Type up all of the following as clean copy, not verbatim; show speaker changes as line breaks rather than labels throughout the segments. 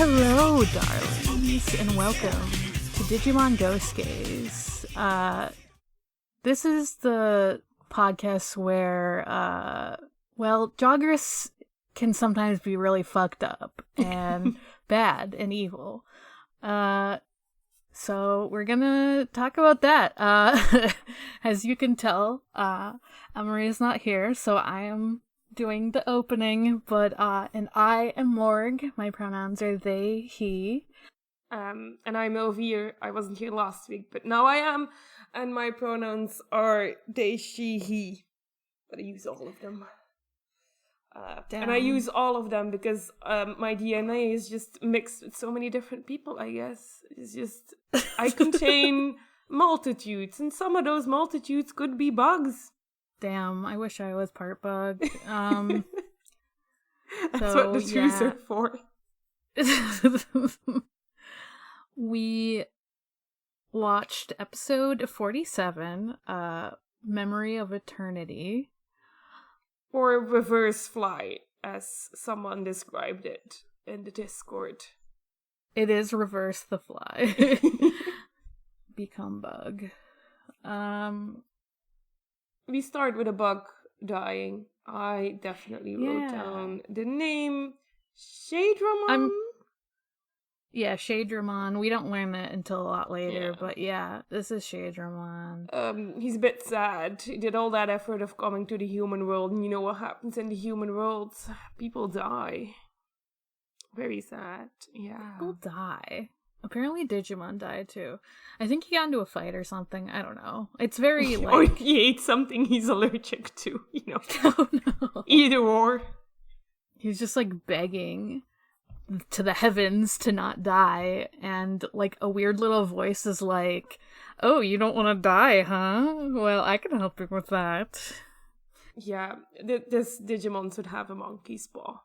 Hello, darlings, and welcome to Digimon Ghost Game. This is the podcast where, joggers can sometimes be really fucked up and bad and evil. So we're gonna talk about that. As you can tell, Maria's not here, so I am doing the opening, and I am Morg. My pronouns are they, he.
And I'm Elvire. I wasn't here last week, but now I am, and my pronouns are they, she, he. But I use all of them. And I use all of them because my DNA is just mixed with so many different people, I guess. It's just, I contain multitudes, and some of those multitudes could be bugs.
Damn, I wish I was part bug.
That's what the twos are for.
We watched episode 47, Memory of Eternity.
Or reverse flight, as someone described it in the Discord.
It is reverse the fly. Become bug.
We start with a bug dying. I definitely wrote down the name Shadramon.
Yeah, Shadramon. We don't learn that until a lot later, but yeah, this is Shadramon.
He's a bit sad. He did all that effort of coming to the human world, and you know what happens in the human world? People die. Very sad, yeah.
People die. Apparently Digimon died too. I think he got into a fight or something. I don't know. It's very like...
Or he ate something he's allergic to, you know.
Oh no.
Either or.
He's just like begging to the heavens to not die, and like a weird little voice is like, oh, you don't want to die, huh? Well, I can help you with that.
Yeah, this Digimon should have a monkey's paw.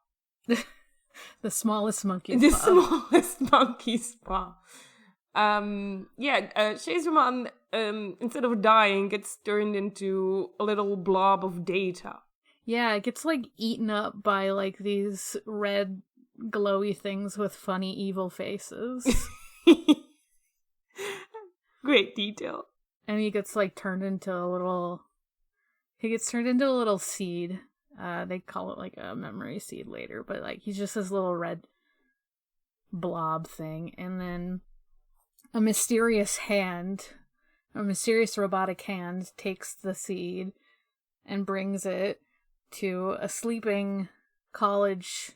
The smallest monkey's
paw.
The
smallest monkey's paw. Shazerman, instead of dying, gets turned into a little blob of data.
Yeah, it gets like eaten up by like these red glowy things with funny evil faces.
Great detail.
And he gets like turned into a little seed. They call it like a memory seed later, but like he's just this little red blob thing. And then a mysterious robotic hand takes the seed and brings it to a sleeping college,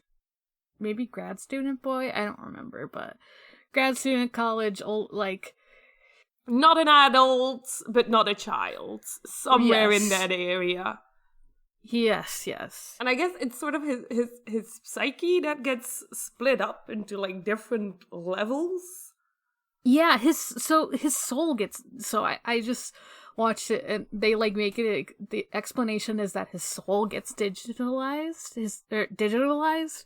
maybe grad student boy? I don't remember, but grad student college, like...
Not an adult, but not a child. Somewhere in that area.
Yes.
And I guess it's sort of his psyche that gets split up into, like, different levels.
Yeah, his soul gets... So I just watched it, and they, like, make it... The explanation is that his soul gets digitalized. Digitalized.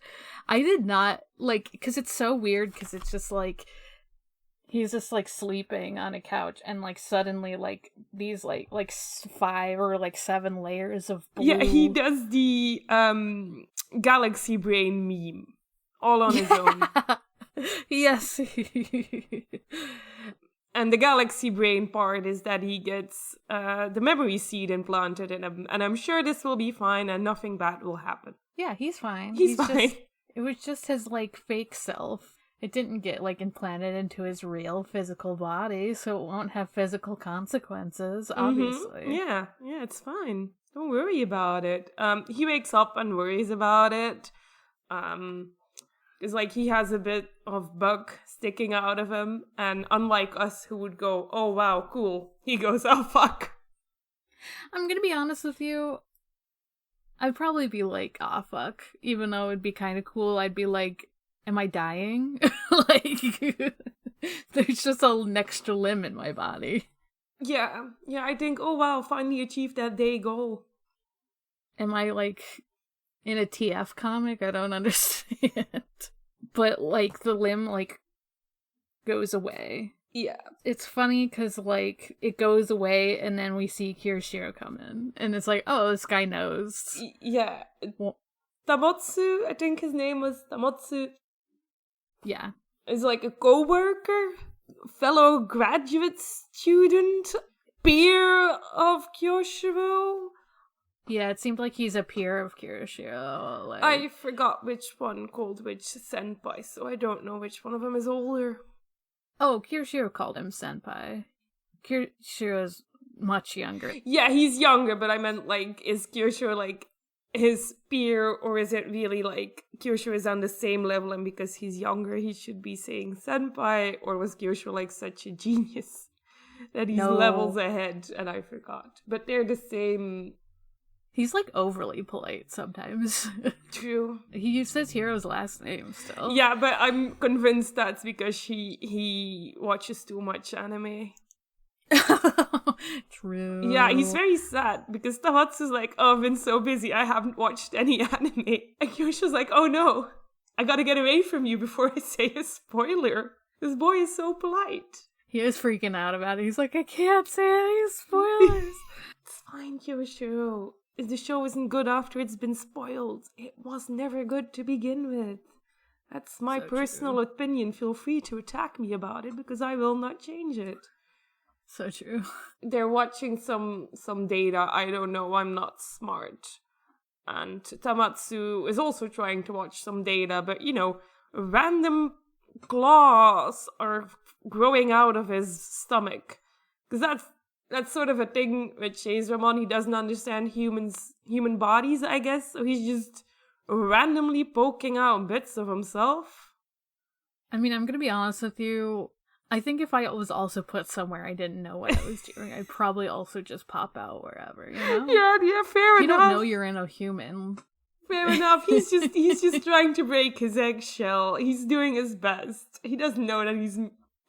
I did not, like... Because it's so weird, because it's just, like... He's just, like, sleeping on a couch, and, like, suddenly, like, these, like 5 or, like, 7 layers of blue...
Yeah, he does the, galaxy brain meme. All on his own.
Yes.
And the galaxy brain part is that he gets, the memory seed implanted in him, and I'm sure this will be fine, and nothing bad will happen.
Yeah, he's fine.
He's fine.
It was just his, like, fake self. It didn't get, like, implanted into his real physical body, so it won't have physical consequences, obviously.
Mm-hmm. Yeah, it's fine. Don't worry about it. He wakes up and worries about it. It's like he has a bit of bug sticking out of him, and unlike us who would go, oh wow, cool, he goes, oh fuck.
I'm gonna be honest with you, I'd probably be like, oh fuck, even though it'd be kind of cool, I'd be like, am I dying? Like, there's just an extra limb in my body.
Yeah, I think, oh wow, finally achieved that day goal.
Am I, like, in a TF comic? I don't understand. But, like, the limb, like, goes away.
Yeah.
It's funny because, like, it goes away and then we see Kirishiro come in. And it's like, oh, this guy knows.
Yeah. Tamotsu, I think his name was Tamotsu,
Yeah.
Is like a co-worker, fellow graduate student, peer of Kyoshiro.
Yeah, it seemed like he's a peer of Kirishiro. Like...
I forgot which one called which senpai, so I don't know which one of them is older.
Oh, Kirishiro called him senpai. Kirishiro's much younger.
Yeah, he's younger, but I meant, like, is Kyoshiro, like, his peer, or is it really, like, Kyoshiro is on the same level, and because he's younger, he should be saying senpai, or was Kyoshiro, like, such a genius that he's levels ahead, and I forgot. But they're the same...
He's, like, overly polite sometimes.
True.
He says Hiro's last name still.
Yeah, but I'm convinced that's because he watches too much anime.
True.
Yeah, he's very sad because Tamatsu's like, oh, I've been so busy, I haven't watched any anime. And Kyosho's like, oh no, I gotta get away from you before I say a spoiler. This boy is so polite.
He is freaking out about it. He's like, I can't say any spoilers.
It's fine, Kyosho. If the show isn't good after it's been spoiled, it was never good to begin with. That's my personal opinion. Feel free to attack me about it because I will not change it.
So true.
They're watching some data. I don't know. I'm not smart. And Tamatsu is also trying to watch some data, but, you know, random claws are growing out of his stomach. Because that's sort of a thing with Shazramon. He doesn't understand human bodies, I guess. So he's just randomly poking out bits of himself.
I mean, I'm going to be honest with you. I think if I was also put somewhere I didn't know what I was doing, I'd probably also just pop out wherever, you know?
Yeah, fair enough.
You don't know you're in a human.
Fair enough. He's just trying to break his eggshell. He's doing his best. He doesn't know that he's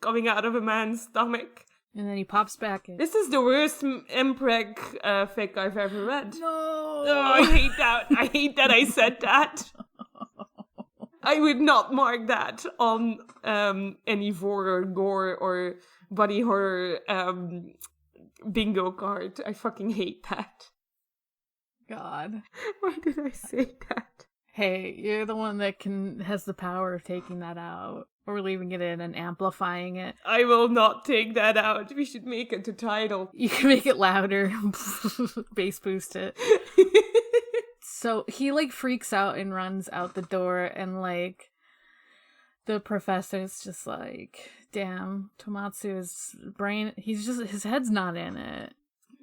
coming out of a man's stomach.
And then he pops back in.
This is the worst Mpreg fic I've ever read.
No!
Oh, I hate that. I hate that I said that. I would not mark that on any horror, gore, or body horror bingo card. I fucking hate that.
God.
Why did I say that?
Hey, you're the one that has the power of taking that out. Or leaving it in and amplifying it.
I will not take that out. We should make it the title.
You can make it louder. Bass boost it. So he, like, freaks out and runs out the door, and, like, the professor's just like, damn, Tomatsu's brain, his head's not in it.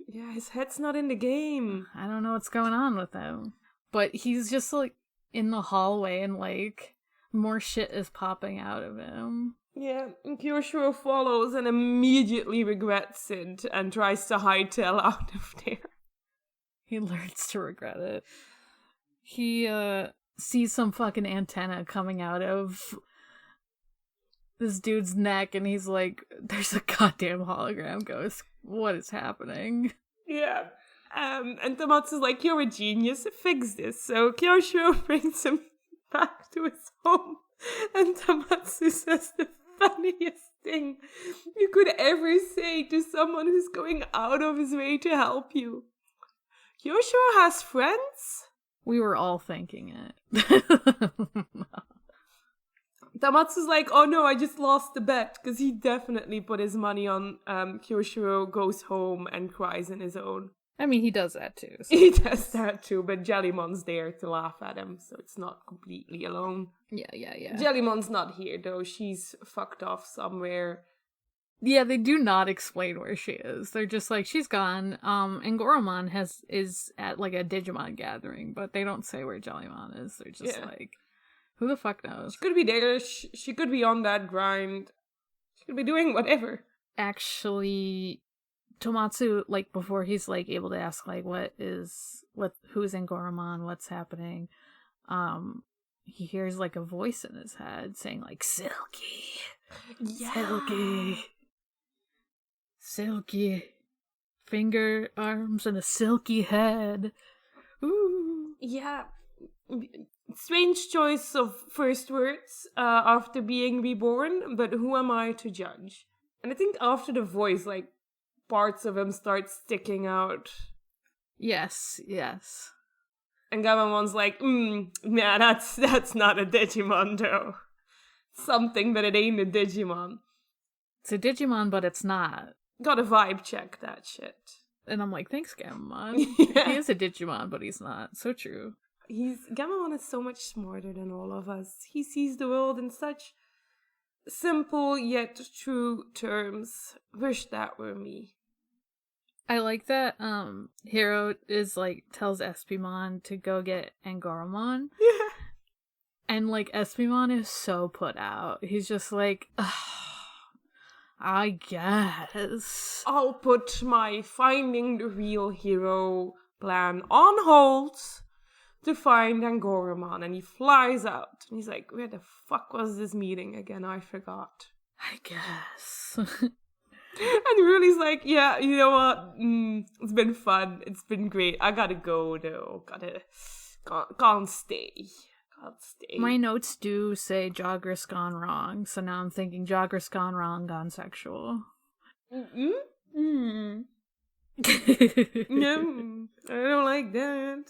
Yeah, his head's not in the game.
I don't know what's going on with him. But he's just, like, in the hallway, and, like, more shit is popping out of him.
Yeah, and Kyoshiro follows and immediately regrets it and tries to hightail out of there.
He learns to regret it. He sees some fucking antenna coming out of this dude's neck, and he's like, there's a goddamn hologram ghost. What is happening?
Yeah. And Tomatsu's like, you're a genius, fix this. So Kyoshiro brings him back to his home, and Tamatsu says the funniest thing you could ever say to someone who's going out of his way to help you. Kyoshiro has friends?
We were all thinking it.
Tamatsu's like, oh no, I just lost the bet, because he definitely put his money on Kyoshiro goes home and cries in his own.
I mean, he does that too. So.
He does that too, but Jellymon's there to laugh at him, so it's not completely alone.
Yeah.
Jellymon's not here, though. She's fucked off somewhere.
Yeah, they do not explain where she is. They're just like, she's gone. And Goromon is at, like, a Digimon gathering, but they don't say where Jellymon is. They're just like, who the fuck knows?
She could be there. She could be on that grind. She could be doing whatever.
Actually, Tomatsu, like, before he's, like, able to ask, like, who's in Goromon, what's happening, he hears, like, a voice in his head saying, like, Silky. Yeah. Silky. Finger, arms, and a silky head. Ooh.
Yeah. Strange choice of first words after being reborn, but who am I to judge? And I think after the voice, like, parts of him start sticking out.
Yes.
And Gamamon's like, nah, that's not a Digimon, though. something, but it ain't a Digimon.
It's a Digimon, but it's not.
Gotta vibe check that shit.
And I'm like, thanks, Gamamon.
Yeah.
He is a Digimon, but he's not. So true.
Gamamon is so much smarter than all of us. He sees the world in such simple yet true terms. Wish that were me.
I like that Hiro is like tells Espimon to go get Angoramon.
Yeah.
And like Espimon is so put out. He's just like, I guess.
I'll put my finding the real hero plan on hold to find Angoramon. And he flies out. And he's like, where the fuck was this meeting again? I forgot.
I guess.
And Ruli's like, yeah, you know what? It's been fun. It's been great. I gotta go though. Can't stay.
My notes do say Jogger's gone wrong, so now I'm thinking Jogger's gone wrong, gone sexual.
No, I don't like that.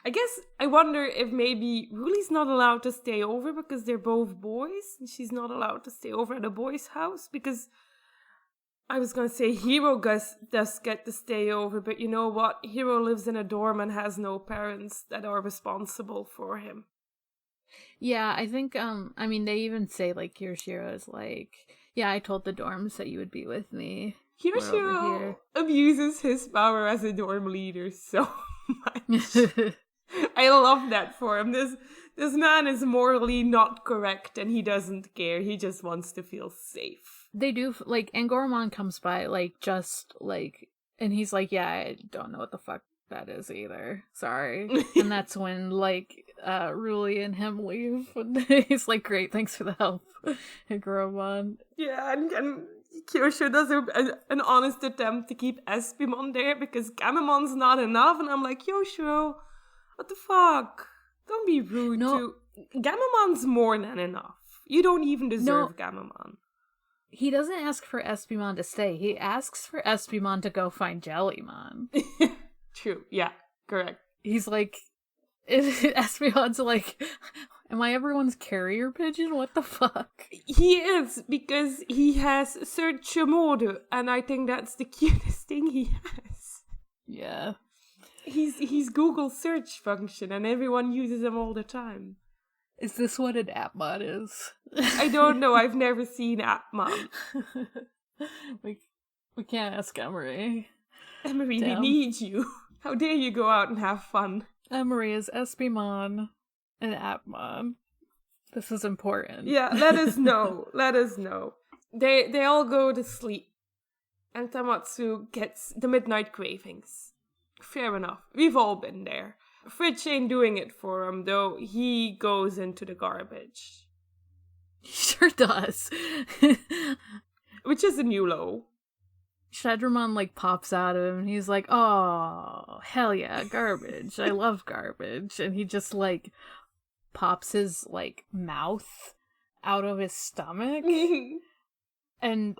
I guess I wonder if maybe Ruli's not allowed to stay over because they're both boys, and she's not allowed to stay over at a boy's house because I was gonna say Hiro does get to stay over, but you know what? Hiro lives in a dorm and has no parents that are responsible for him.
Yeah, I think, I mean, they even say, like, Hiroshiro is like, yeah, I told the dorms that you would be with me.
Hiroshiro abuses his power as a dorm leader so much. I love that for him. This man is morally not correct and he doesn't care. He just wants to feel safe.
They do, like, Angoramon comes by, like, just, like, and he's like, yeah, I don't know what the fuck that is either. Sorry. And that's when, like, Ruli and him leave. And he's like, great, thanks for the help, Angoramon.
Yeah, and Kyosho does an honest attempt to keep Espimon there because Gamamon's not enough. And I'm like, Kyosho, what the fuck? Don't be rude to... Gamamon's more than enough. You don't even deserve Gamamon.
He doesn't ask for Espimon to stay. He asks for Espimon to go find Jellymon.
True. Yeah. Correct.
He's like... Espimon's like... Am I everyone's carrier pigeon? What the fuck?
He is, because he has search mode, and I think that's the cutest thing he has.
Yeah.
He's Google search function, and everyone uses him all the time.
Is this what an Appmon is?
I don't know. I've never seen Appmon.
we can't ask Emery.
Emery, we need you. How dare you go out and have fun?
Emery is Espimon and Appmon. This is important.
Yeah, let us know. Let us know. They all go to sleep. And Tamatsu gets the midnight cravings. Fair enough. We've all been there. Fritz ain't doing it for him, though. He goes into the garbage.
He sure does.
Which is a new low.
Shadramon, like, pops out of him, and he's like, oh, hell yeah, garbage. I love garbage. And he just, like, pops his, like, mouth out of his stomach. And,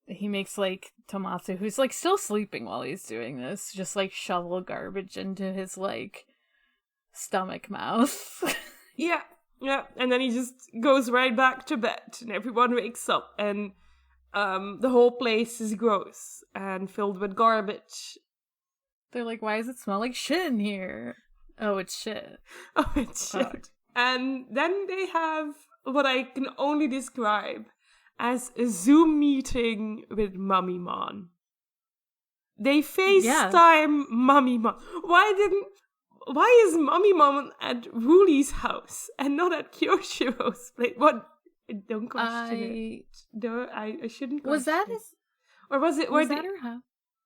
he makes, like, Tomatsu, who's, like, still sleeping while he's doing this, just, like, shovel garbage into his, like, stomach mouth.
Yeah. And then he just goes right back to bed, and everyone wakes up, and the whole place is gross and filled with garbage.
They're like, why does it smell like shit in here? Oh, it's shit.
Oh, it's shit. And then they have what I can only describe as a Zoom meeting with Mummymon. They FaceTime Mummymon. Why is Mummymon at Ruli's house and not at Kyoshiro's place? What? Don't question it. No, I shouldn't question
Was that
it. Or was it...
Was that her house?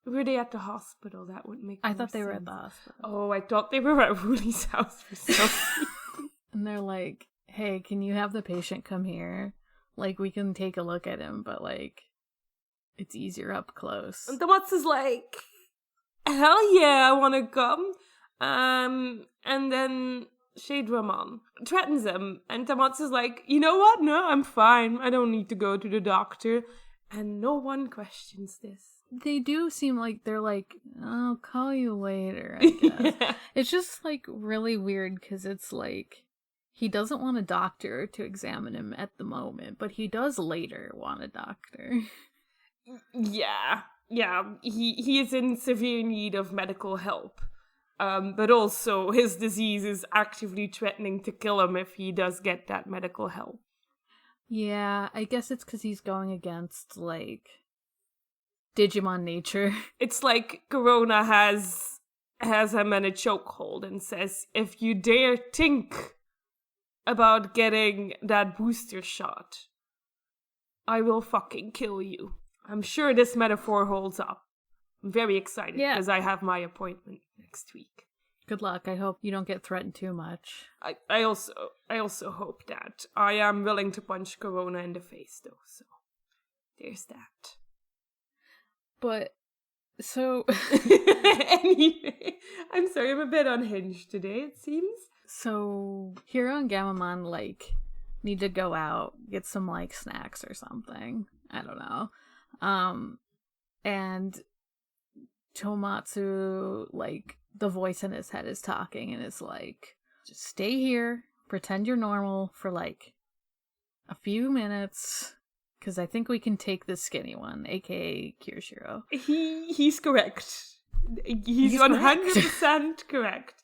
Were they at the hospital? That wouldn't make
I
more
thought they were
sense.
at the hospital.
Oh, I thought they were at Ruli's house for some
And they're like, hey, can you have the patient come here? Like, we can take a look at him, but, like, it's easier up close.
And Tomatsu's like, hell yeah, I want to come. And then Shadramon threatens him. And Tomatsu's like, you know what? No, I'm fine. I don't need to go to the doctor. And no one questions this.
They do seem like they're like, I'll call you later, I guess.
Yeah.
It's just, like, really weird because it's, like, he doesn't want a doctor to examine him at the moment, but he does later want a doctor.
Yeah, he is in severe need of medical help. But also, his disease is actively threatening to kill him if he does get that medical help.
Yeah, I guess it's because he's going against, like, Digimon nature.
It's like Corona has him in a chokehold and says, if you dare think about getting that booster shot, I will fucking kill you. I'm sure this metaphor holds up. I'm very excited because I have my appointment next week.
Good luck. I hope you don't get threatened too much.
I also hope that. I am willing to punch Corona in the face, though, so there's that.
But, so...
Anyway, I'm sorry, I'm a bit unhinged today, it seems.
So, Hiro and Gamamon, like, need to go out, get some, like, snacks or something. I don't know. And Tomatsu, like, the voice in his head is talking, and it's like, just stay here, pretend you're normal for, like, a few minutes, because I think we can take this skinny one, aka Kirishiro.
He's correct. He's 100% correct.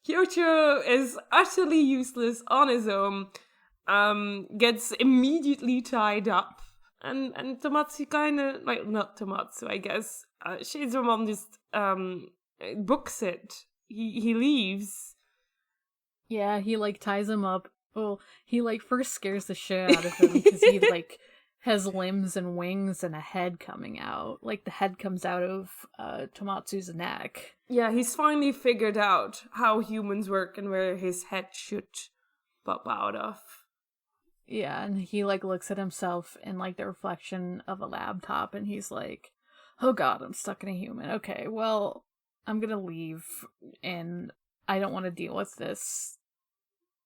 Kyoto is utterly useless on his own, gets immediately tied up, and Tomatsu kind of, like, not Tomatsu, I guess, Shadesramon just, books it. He leaves.
Yeah, he, like, ties him up. Well, he, like, first scares the shit out of him because he, like, has limbs and wings and a head coming out. Like, the head comes out of Tomatsu's neck.
Yeah, he's finally figured out how humans work and where his head should pop out of.
Yeah, and he, like, looks at himself in, like, the reflection of a laptop, and he's like, oh god, I'm stuck in a human. Okay, well, I'm gonna leave, and I don't want to deal with this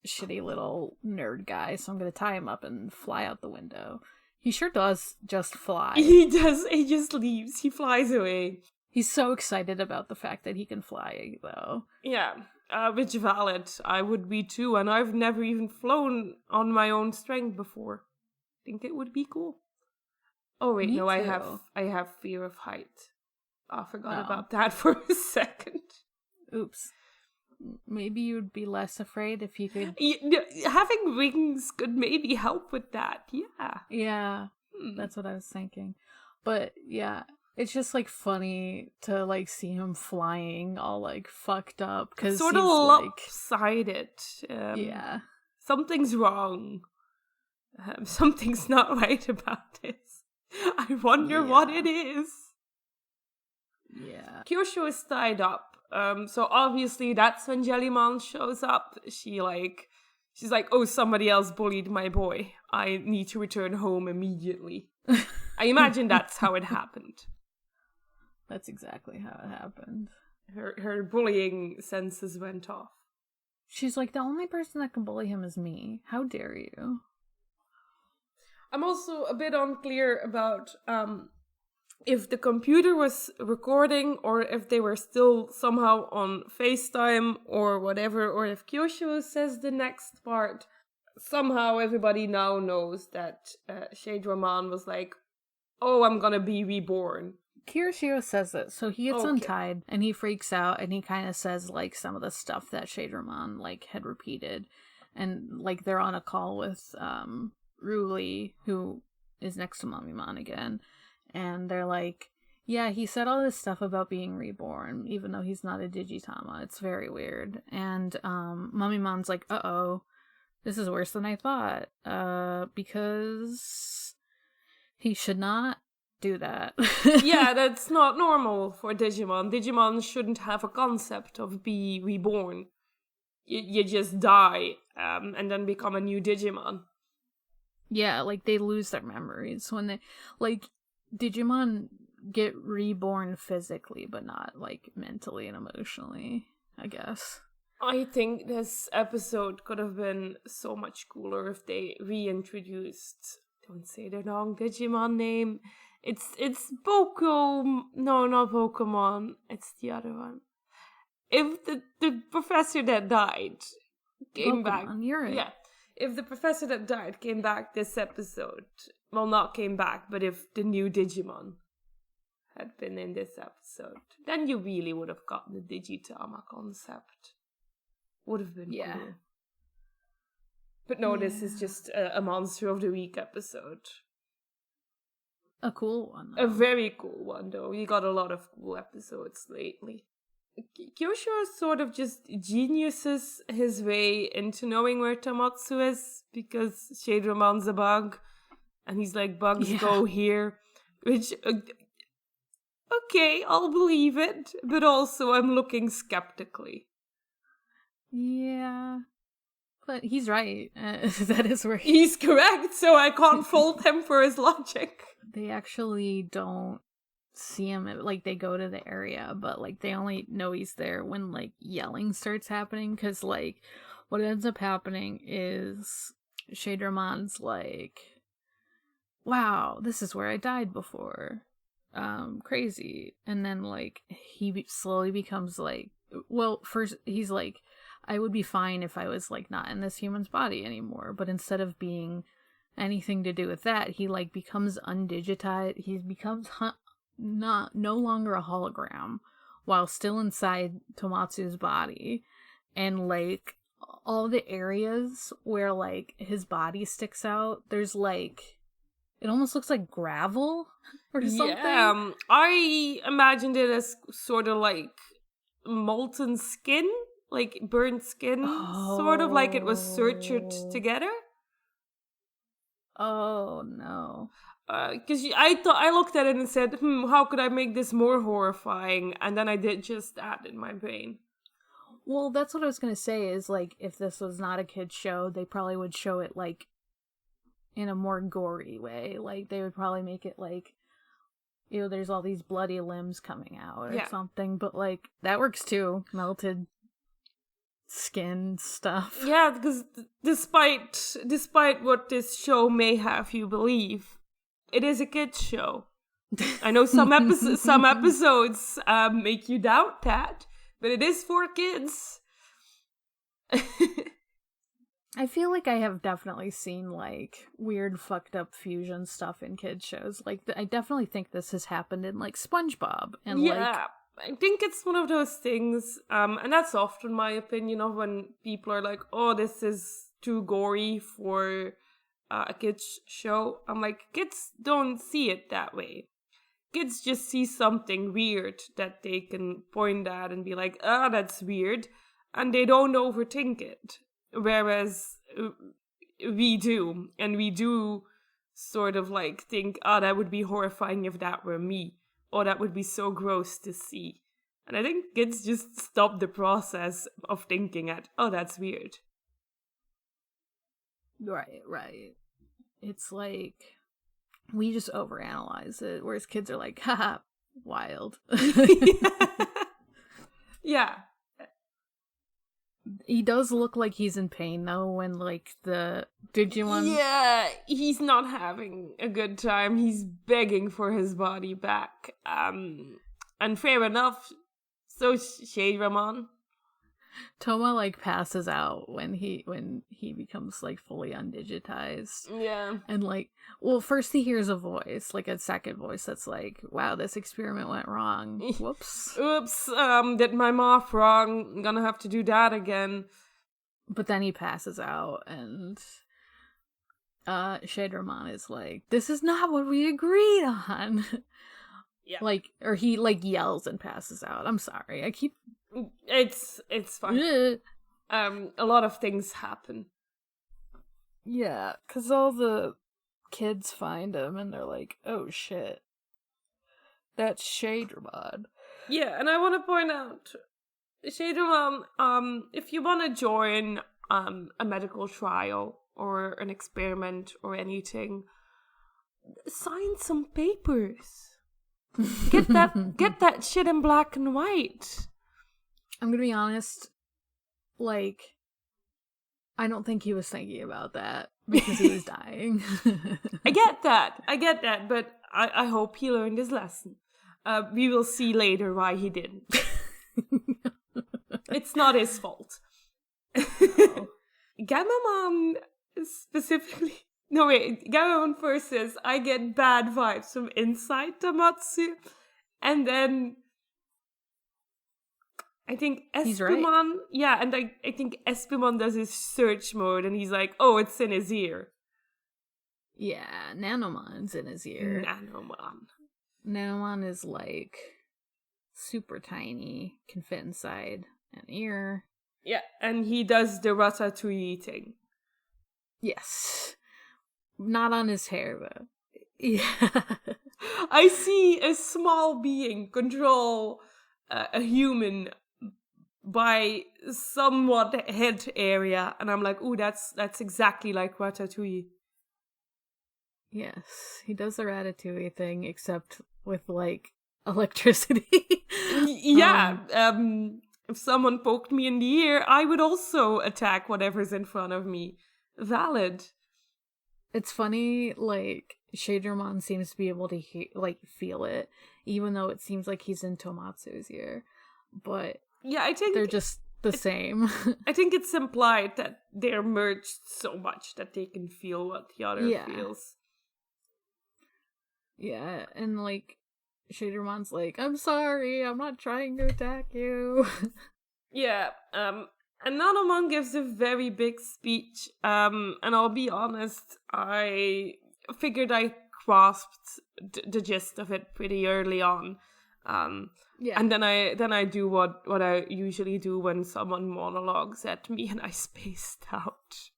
shitty little nerd guy, so I'm gonna tie him up and fly out the window. He sure does just fly.
He does, he just leaves, he flies away.
He's so excited about the fact that he can fly, though.
Yeah, which valid. I would be too, and I've never even flown on my own strength before. Think it would be cool. Oh wait,
Me
no,
too.
I have fear of height. I forgot about that for a second.
Oops. Maybe you'd be less afraid if you could...
Having wings could maybe help with that, yeah.
Yeah, that's what I was thinking. But, yeah, it's just, like, funny to, like, see him flying all, like, fucked up. Cause
sort of lopsided.
Yeah.
Something's wrong. Something's not right about this. I wonder what it is.
Yeah.
Kyosho is tied up. So obviously that's when Jellymon shows up. She's like, oh, somebody else bullied my boy. I need to return home immediately. I imagine that's how it happened.
That's exactly how it happened.
Her bullying senses went off.
She's like, the only person that can bully him is me. How dare you?
I'm also a bit unclear about if the computer was recording or if they were still somehow on FaceTime or whatever, or if Kyosho says the next part. Somehow everybody now knows that Shadesramon was like, oh, I'm gonna be reborn.
Kirishio says it, so he gets untied and he freaks out and he kind of says, like, some of the stuff that Shadesramon, like, had repeated. And, like, they're on a call with Ruli, who is next to Mamimon again. And they're like, yeah, he said all this stuff about being reborn, even though he's not a Digitama. It's very weird. And Mamimon's like, uh-oh, this is worse than I thought. Because he should not do that.
Yeah, that's not normal for Digimon. Digimon shouldn't have a concept of be reborn. You just die and then become a new Digimon.
Yeah, like, they lose their memories when they, like, Digimon get reborn physically, but not, like, mentally and emotionally, I guess.
I think this episode could have been so much cooler if they reintroduced, don't say the wrong Digimon name, it's no, not Pokemon, it's the other one. If the professor that died, came
Pokemon,
back.
You're right.
Yeah. If the professor that died came back this episode, well, not came back, but if the new Digimon had been in this episode, then you really would have gotten the Digitama concept. Would have been cool. But no, this is just a Monster of the Week episode.
A cool one, though.
A very cool one, though. We got a lot of cool episodes lately. Kyosho sort of just geniuses his way into knowing where Tamatsu is because Shaderoman's a bug. And he's like, bugs go here. Which, okay, I'll believe it. But also, I'm looking skeptically.
Yeah. But he's right. That is where
he's correct, so I can't fault him for his logic.
They actually don't see him, like, they go to the area, but, like, they only know he's there when, like, yelling starts happening, because, like, what ends up happening is Shaderoman's like, wow, this is where I died before. Crazy. And then, like, he slowly becomes, like, well, first, he's like, I would be fine if I was, like, not in this human's body anymore. But instead of being anything to do with that, he, like, becomes undigitized. He becomes no longer a hologram while still inside Tomatsu's body. And, like, all the areas where, like, his body sticks out, there's, like, it almost looks like gravel or something.
Yeah, I imagined it as sort of like molten skin. Like burnt skin, sort of like it was sutured together.
Oh no!
Because I looked at it and said, how could I make this more horrifying? And then I did just that in my brain.
Well, that's what I was gonna say. Is like if this was not a kid's show, they probably would show it like in a more gory way. Like they would probably make it like, you know, there's all these bloody limbs coming out or something. But like that works too. Melted skin stuff.
Yeah, because despite what this show may have you believe, it is a kids show. I know some episodes make you doubt that, but it is for kids.
I feel like I have definitely seen like weird fucked up fusion stuff in kids shows. Like I definitely think this has happened in like SpongeBob and like.
I think it's one of those things, and that's often my opinion of when people are like, oh, this is too gory for a kids show. I'm like, kids don't see it that way. Kids just see something weird that they can point at and be like, that's weird, and they don't overthink it. Whereas we do, and we do sort of like think, that would be horrifying if that were me. Or that would be so gross to see. And I think kids just stop the process of thinking that's weird.
Right. It's like, we just overanalyze it, whereas kids are like, haha, wild.
Yeah.
He does look like he's in pain, though, when, like, the Digimon...
Yeah, he's not having a good time. He's begging for his body back. And fair enough, so Shaderamon.
Toma, like, passes out when he becomes, like, fully undigitized.
Yeah.
And, like, well, first he hears a voice, like, a second voice that's like, wow, this experiment went wrong. Whoops.
Oops, did my math wrong. I'm gonna have to do that again.
But then he passes out, and Shaderamon is like, this is not what we agreed on. Yeah. Like, or he, like, yells and passes out. I'm sorry, I keep...
It's fine. A lot of things happen.
Yeah, because all the kids find him and they're like, oh shit, that's Shaderamon.
Yeah, and I want to point out, Shaderamon, if you want to join a medical trial or an experiment or anything, sign some papers. Get that shit in black and white.
I'm gonna be honest, like, I don't think he was thinking about that because he was dying.
I get that, but I hope he learned his lesson. We will see later why he didn't. It's not his fault.
Oh.
Gamamon specifically. No, wait. Gamamon first says, I get bad vibes from inside Tamatsu. And then I think
He's
Espimon.
right.
Yeah, and I think Espimon does his search mode and he's like, oh, it's in his ear.
Yeah, Nanomon's in his ear. Nanomon is like super tiny, can fit inside an ear.
Yeah, and he does the ratatouille thing.
Yes. Not on his hair, though. Yeah.
I see a small being control a human by somewhat head area, and I'm like, ooh, that's exactly like Ratatouille.
Yes, he does the Ratatouille thing, except with, like, electricity.
Yeah, if someone poked me in the ear, I would also attack whatever's in front of me. Valid.
It's funny, like, Shadramon seems to be able to, feel it, even though it seems like he's in Tomatsu's ear. But
yeah, I think
they're just the same.
I think it's implied that they're merged so much that they can feel what the other feels.
Yeah, and, like, Shadermon's like, I'm sorry, I'm not trying to attack you.
Yeah, and Nanomon gives a very big speech, and I'll be honest, I figured I grasped the gist of it pretty early on. Yeah. And then I do what I usually do when someone monologues at me and I spaced out.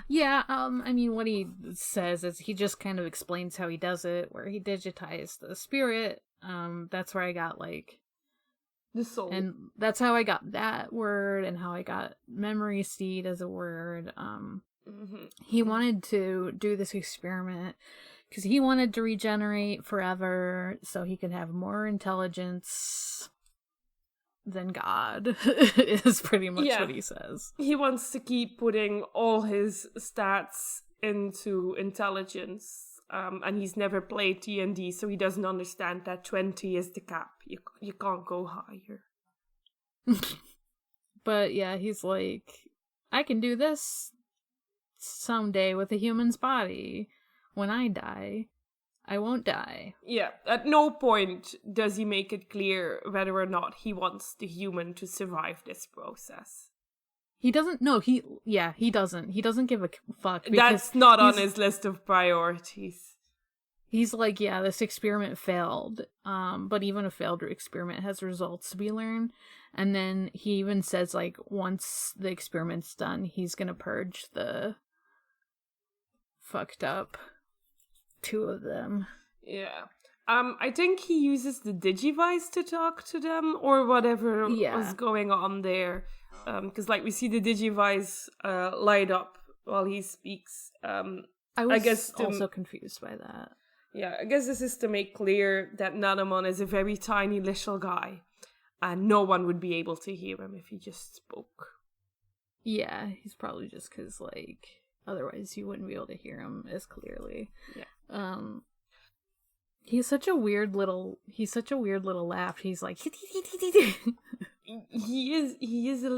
Yeah, I mean, what he says is he just kind of explains how he does it, where he digitized the spirit. That's where I got, like,
the soul.
And that's how I got that word and how I got memory seed as a word. He wanted to do this experiment because he wanted to regenerate forever so he could have more intelligence than God, is pretty much what he says.
He wants to keep putting all his stats into intelligence. And he's never played D&D, so he doesn't understand that 20 is the cap. You can't go higher.
But yeah, he's like, I can do this someday with a human's body. When I die, I won't die.
Yeah, at no point does he make it clear whether or not he wants the human to survive this process.
He doesn't. No, he doesn't. He doesn't give a fuck.
That's not on his list of priorities.
He's like, yeah, this experiment failed. But even a failed experiment has results to be learned. And then he even says, like, once the experiment's done, he's gonna purge the fucked up two of them.
Yeah. I think he uses the Digivice to talk to them or whatever was going on there. Because, like, we see the Digivice light up while he speaks.
I guess also confused by that.
Yeah, I guess this is to make clear that Nanomon is a very tiny little guy. And no one would be able to hear him if he just spoke.
Yeah, he's probably just because, like, otherwise you wouldn't be able to hear him as clearly.
Yeah.
He's such a weird little laugh. He's like
he is a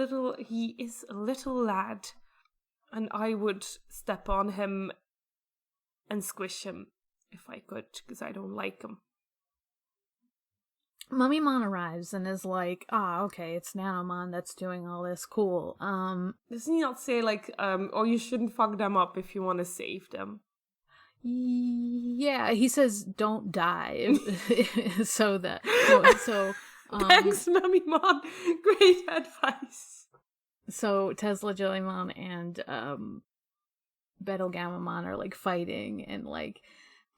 little lad, and I would step on him and squish him if I could, because I don't like him.
Mummymon arrives and is like, okay, it's Nanomon that's doing all this. Cool.
Doesn't he not say, like, oh, you shouldn't fuck them up if you want to save them?
Yeah, he says, don't die. Thanks,
Mummymon. Great advice.
So Tesla Jellymon and Betelgamamon are, like, fighting, and, like,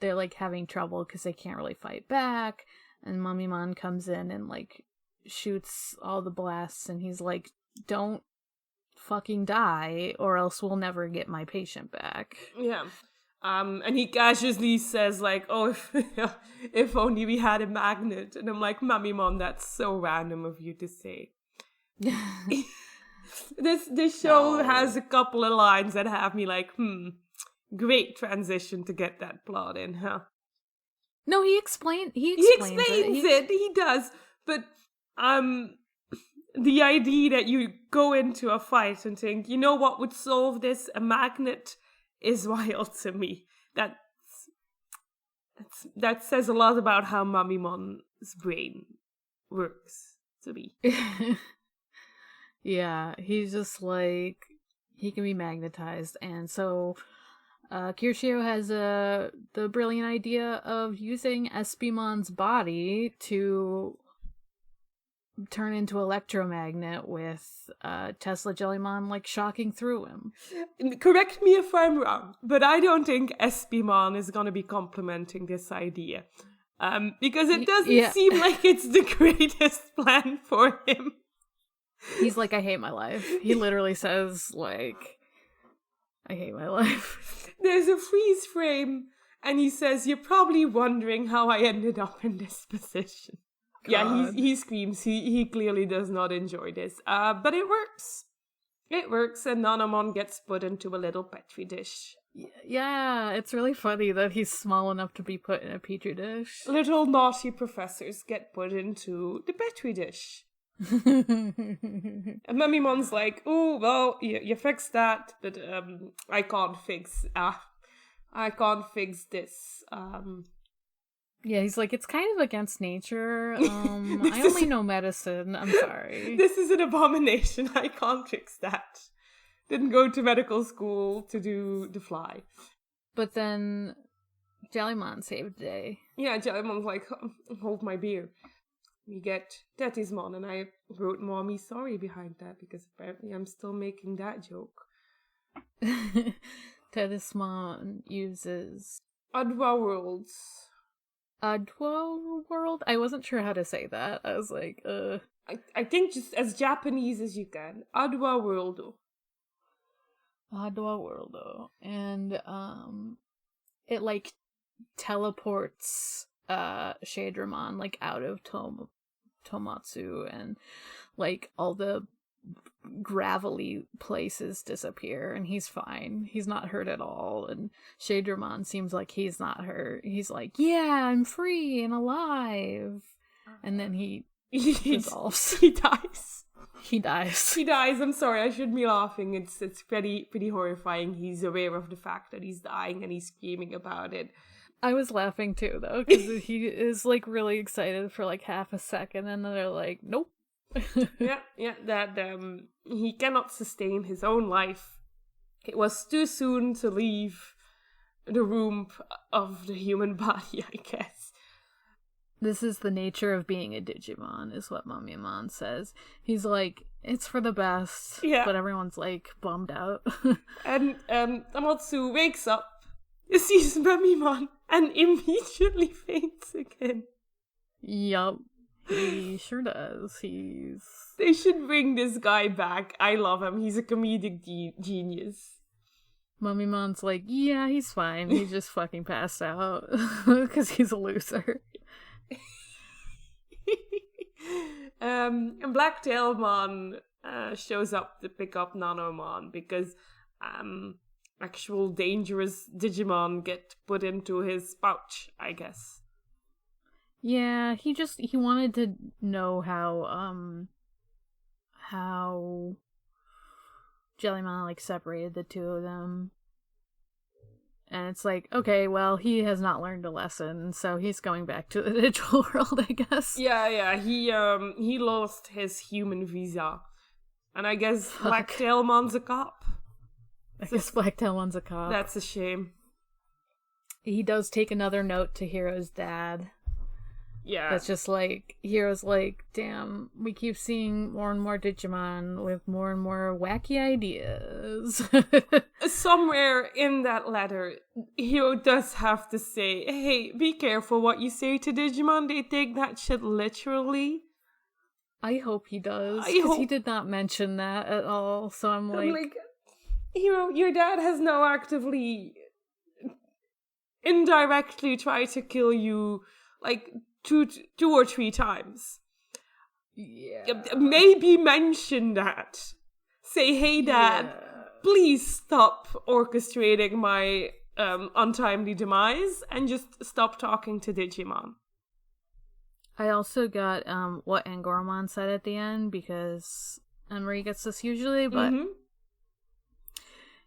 they're, like, having trouble because they can't really fight back. And Mummymon comes in and, like, shoots all the blasts, and he's like, don't fucking die, or else we'll never get my patient back.
Yeah. And he casually says, like, oh, if only we had a magnet. And I'm like, Mummymon, that's so random of you to say. This show has a couple of lines that have me like, great transition to get that plot in, huh?
No, he explains it.
He does. But the idea that you go into a fight and think, you know what would solve this? A magnet is wild to me. That says a lot about how Mamimon's brain works to me.
Yeah, he's just like, he can be magnetized. And so Kirishio has the brilliant idea of using Espimon's body to turn into electromagnet with Tesla Jellymon like shocking through him.
Correct me if I'm wrong, but I don't think Espimon is going to be complimenting this idea. Because it doesn't seem like it's the greatest plan for him.
He's like, I hate my life. He literally says, like, I hate my life.
There's a freeze frame, and he says, you're probably wondering how I ended up in this position. God. Yeah, he screams. He clearly does not enjoy this. But it works. It works, and Nanomon gets put into a little petri dish.
Yeah, it's really funny that he's small enough to be put in a petri dish.
Little naughty professors get put into the petri dish. And Mamimon's like, oh, well, you fixed that, but I can't fix this.
Yeah, he's like, it's kind of against nature. I only know medicine. I'm sorry.
This is an abomination. I can't fix that. Didn't go to medical school to do the fly.
But then Jellymon saved the day.
Yeah, Jellymon's like, hold my beer. We get Tetismon, and I wrote Mommy sorry behind that because apparently I'm still making that joke.
Tetismon uses
Adwa Worlds.
Adwa World? I wasn't sure how to say that. I was like,
I think just as Japanese as you can. Adwa Worldo.
Adwa Worldo. And, it, like, teleports, Shadramon, like, out of Tomatsu, and, like, all the gravelly places disappear, and he's fine. He's not hurt at all, and Shadramon seems like he's not hurt. He's like, yeah, I'm free and alive. And then he dissolves.
He dies.
He dies.
He dies. I'm sorry, I shouldn't be laughing. It's pretty horrifying. He's aware of the fact that he's dying and he's screaming about it.
I was laughing too, though, because he is, like, really excited for, like, half a second, and then they're like, nope.
yeah, that he cannot sustain his own life. It was too soon to leave the room of the human body, I guess.
This is the nature of being a Digimon, is what Mamimon says. He's like, it's for the best, but everyone's, like, bummed out.
And Amatsu wakes up, sees Mamimon, and immediately faints again.
Yup. He sure does.
They should bring this guy back. I love him. He's a comedic genius.
Mamimon's like, yeah, he's fine. He just fucking passed out. Because he's a loser.
And Blacktailmon shows up to pick up Nanomon because actual dangerous Digimon get put into his pouch, I guess.
Yeah, he wanted to know how Jellymon, like, separated the two of them. And it's like, okay, well, he has not learned a lesson, so he's going back to the digital world, I guess.
Yeah, he lost his human visa. And I guess Blacktailmon's a cop.
I guess Blacktailmon's a cop.
That's a shame.
He does take another note to Hiro's dad.
Yeah.
That's just like, Hiro's like, damn, we keep seeing more and more Digimon with more and more wacky ideas.
Somewhere in that letter, Hiro does have to say, hey, be careful what you say to Digimon. They take that shit literally.
I hope he does, because he did not mention that at all, so I'm like,
Hiro, your dad has now actively, indirectly tried to kill you, like, two or three times.
Yeah.
Maybe mention that. Say, hey, Dad, please stop orchestrating my untimely demise and just stop talking to Digimon.
I also got what Angoromon said at the end, because Emery gets this usually, but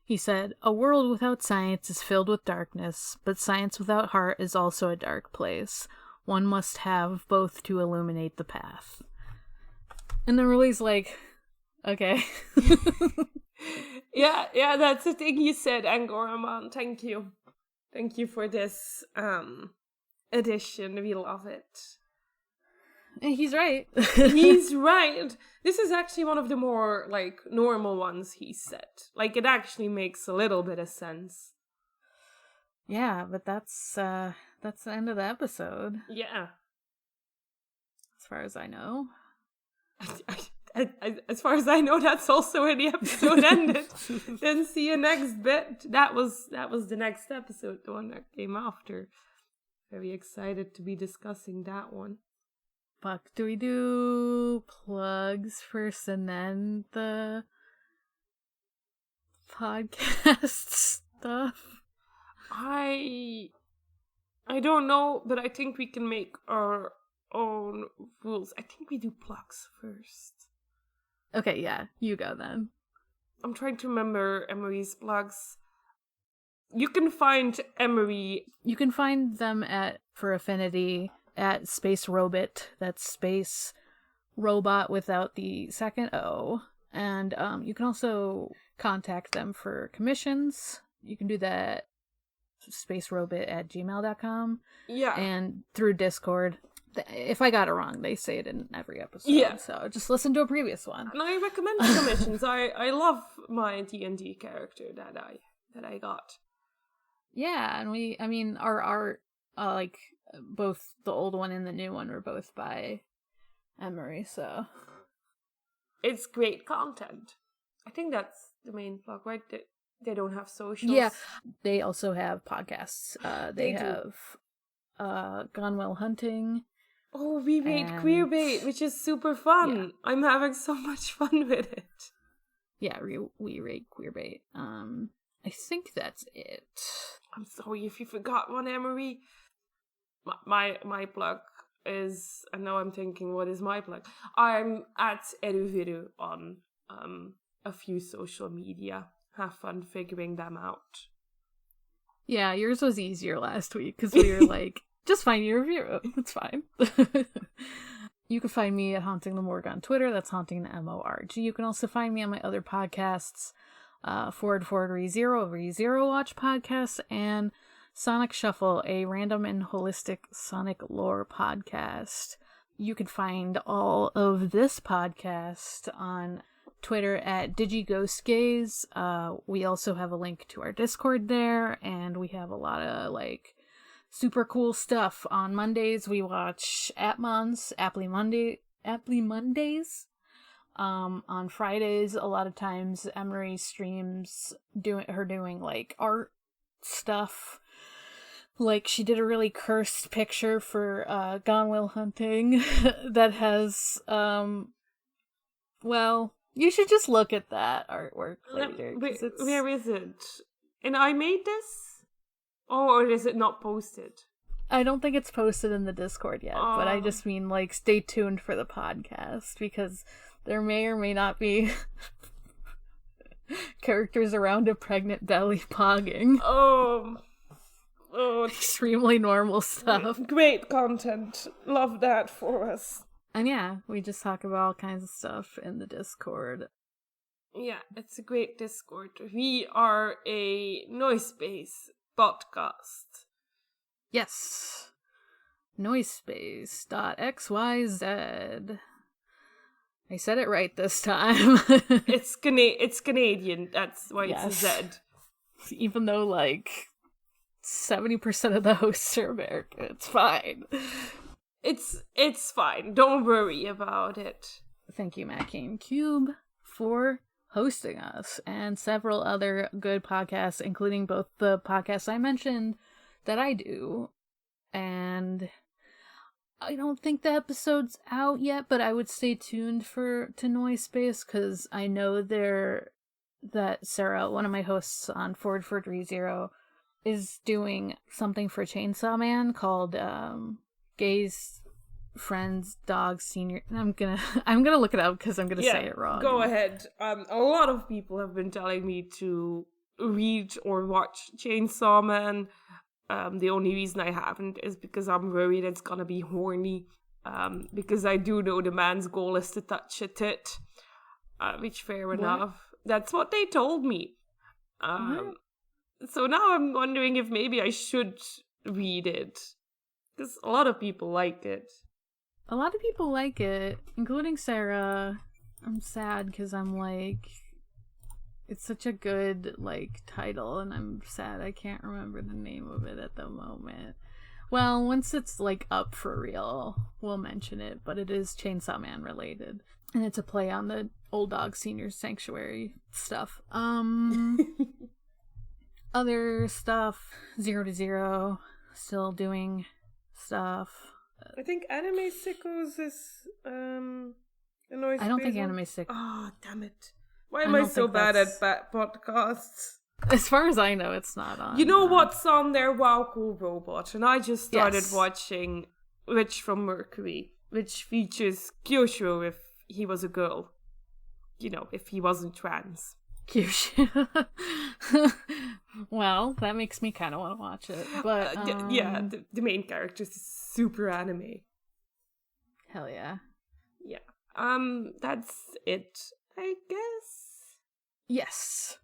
he said, "A world without science is filled with darkness, but science without heart is also a dark place. One must have both to illuminate the path." And then Rui's like, okay.
Yeah, that's the thing you said, Angoromon. Thank you. Thank you for this edition. We love it.
And he's right.
He's right. This is actually one of the more, like, normal ones he said. Like, it actually makes a little bit of sense.
Yeah, but that's the end of the episode.
Yeah.
As far as I know.
As far as I know, that's also where the episode ended. Then see you next bit. That was the next episode, the one that came after. Very excited to be discussing that one.
Fuck, do we do plugs first and then the podcast stuff?
I don't know, but I think we can make our own rules. I think we do plugs first.
Okay, yeah, you go then.
I'm trying to remember Emery's plugs. You can find Emery.
You can find them for Affinity at Space Robot. That's Space Robot without the second O. And you can also contact them for commissions. You can do that spacerobot@gmail.com.
Yeah.
And through Discord. If I got it wrong, they say it in every episode.
Yeah.
So just listen to a previous one.
And I recommend the commissions. I love my D&D character that I got.
Yeah, and our art, like, both the old one and the new one were both by Emery, so.
It's great content. I think that's the main plug, right? They don't have socials.
Yeah, they also have podcasts. They
do.
have Gone Well Hunting.
Oh, we made Queerbait, which is super fun. Yeah. I'm having so much fun with it.
Yeah, we rate Queerbait. I think that's it.
I'm sorry if you forgot one, Emery. My plug is, and now I'm thinking, what is my plug? I'm at Eruviru on a few social media. Have fun figuring them out. Yeah,
yours was easier last week because we were like, just find your review. It's fine. You can find me at Haunting the Morgue on Twitter. That's Haunting the MORG. You can also find me on my other podcasts, Forward ReZero Watch podcast, and Sonic Shuffle, a random and holistic Sonic lore podcast. You can find all of this podcast on Twitter at DigiGhostGaze. We also have a link to our Discord there, and we have a lot of, like, super cool stuff. On Mondays, we watch Apmon's Apply Mondays. On Fridays, a lot of times, Emery streams doing like art stuff. Like, she did a really cursed picture for Gone Well Hunting that has, well, you should just look at that artwork later.
Where is it? And I made this? Or is it not posted?
I don't think it's posted in the Discord yet, but I just mean, like, stay tuned for the podcast, because there may or may not be characters around a pregnant belly pogging.
Oh,
extremely normal stuff.
Great content. Love that for us.
And yeah, we just talk about all kinds of stuff in the Discord.
Yeah, it's a great Discord. We are a noise-based podcast.
Yes. Noisepace.xyz. I said it right this time.
It's Canadian, that's why it's a Z.
Even though, like, 70% of the hosts are American, it's fine.
It's fine. Don't worry about it.
Thank you, Matt Kane Cube, for hosting us, and several other good podcasts, including both the podcasts I mentioned that I do. And I don't think the episode's out yet, but I would stay tuned to Noisespace, because I know that Sarah, one of my hosts on Forward ReZero, is doing something for Chainsaw Man called Gaze friend's dog senior. I'm gonna look it up because I'm gonna say it wrong.
Go ahead. A lot of people have been telling me to read or watch Chainsaw Man. The only reason I haven't is because I'm worried it's gonna be horny. Because I do know the man's goal is to touch a tit. Which fair enough. That's what they told me. So now I'm wondering if maybe I should read it. Because a lot of people like it.
A lot of people like it, including Sarah. I'm sad because I'm like, it's such a good title, and I'm sad I can't remember the name of it at the moment. Well, once it's up for real, we'll mention it, but it is Chainsaw Man related. And it's a play on the Old Dog Senior Sanctuary stuff. Other stuff, 0 to 0, still doing stuff.
I think Anime Sickos is a noise.
I don't think Anime Sickos.
Oh, damn it. Why am I so bad at podcasts?
As far as I know, it's not on.
You know what's on there? Wow, Cool Robot. And I just started watching Witch from Mercury, which features Kyosho if he was a girl. You know, if he wasn't trans.
Kyosho. Well, that makes me kind of want to watch it. But
the main character is super anime.
Hell yeah.
Yeah. That's it, I guess.
Yes.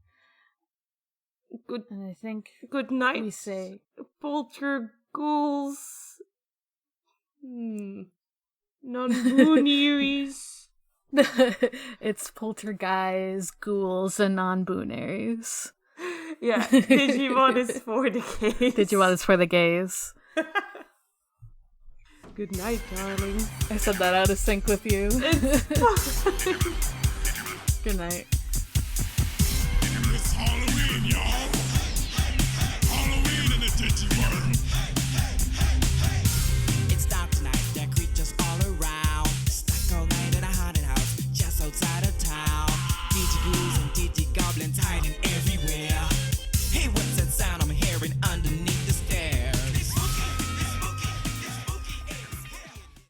Good.
And I think
good night.
We say
Polter Ghouls. Non-boonieries.
It's poltergeist, ghouls, and non-boonaries.
Yeah, Digimon is for the gays.
Digimon is for the gays.
Good night, darling.
I said that out of sync with you. Good night.
It's Halloween, y'all. Halloween in the Digiworld.